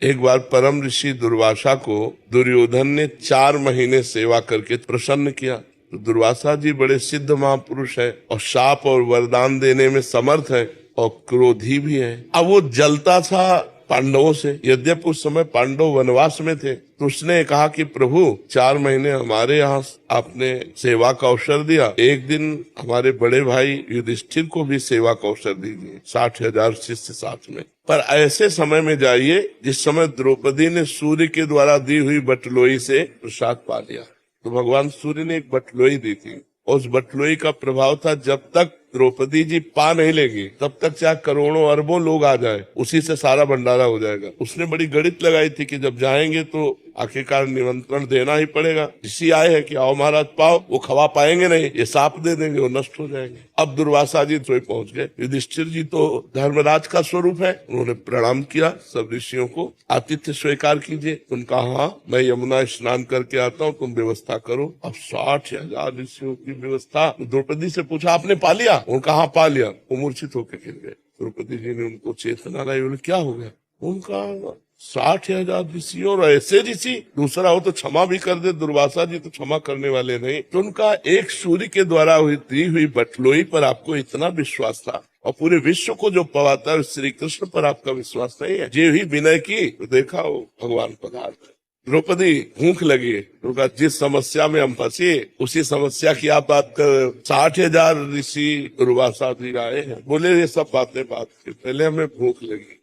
एक बार परम ऋषि दुर्वासा को दुर्योधन ने 4 महीने सेवा करके प्रसन्न किया। तो दुर्वासा जी बड़े सिद्ध महापुरुष है और शाप और वरदान देने में समर्थ है और क्रोधी भी है। अब वो जलता था पांडवों से, यद्यपि उस समय पांडव वनवास में थे। तो उसने कहा कि प्रभु 4 महीने हमारे यहाँ आपने सेवा का अवसर दिया, एक दिन हमारे बड़े भाई युधिष्ठिर को भी सेवा का अवसर दीजिए, 60,000 शिष्य साथ में। पर ऐसे समय में जाइए जिस समय द्रौपदी ने सूर्य के द्वारा दी हुई बटलोई से प्रसाद पा लिया। तो भगवान सूर्य ने एक बटलोई दी थी, उस बटलोई का प्रभाव था जब तक द्रौपदी जी पा नहीं लेगी तब तक चाहे करोड़ों अरबों लोग आ जाए उसी से सारा भंडारा हो जाएगा। उसने बड़ी गणित लगाई थी कि जब जाएंगे तो आखिरकार निमंत्रण देना ही पड़ेगा। इसी आए है कि आओ महाराज पाओ, वो खवा पाएंगे नहीं, ये साप दे देंगे, वो नष्ट हो जाएंगे। अब दुर्वासा जी तो पहुंच गए। युधिष्ठिर जी तो धर्मराज का स्वरूप है, उन्होंने प्रणाम किया सब ऋषियों को, आतिथ्य स्वीकार कीजिए। उनका हाँ मैं यमुना स्नान करके आता हूँ, तुम व्यवस्था करो। अब 60,000 ऋषियों की व्यवस्था। द्रौपदी से पूछा आपने पा लिया? उनका हाँ पा लिया। वो मूर्छित होकर गिर गए। द्रौपदी जी ने उनको चेतना लाई, बोले क्या हो गया? उनका 60,000 ऋषि और ऐसे ऋषि, दूसरा हो तो क्षमा भी कर दे, दुर्वासा जी तो क्षमा करने वाले नहीं। तो उनका एक सूर्य के द्वारा दी हुई बटलोई पर आपको इतना विश्वास था और पूरे विश्व को जो पवाता है श्री कृष्ण पर आपका विश्वास नहीं है। जे ही विनय की तो देखा हो भगवान पदार्थ। द्रौपदी भूख लगी, तो जिस समस्या में हम फंसे उसी समस्या की आप बात कर। 60,000 ऋषि दुर्वासा जी आए हैं, बोले ये सब बातें बात के पहले हमें भूख लगी।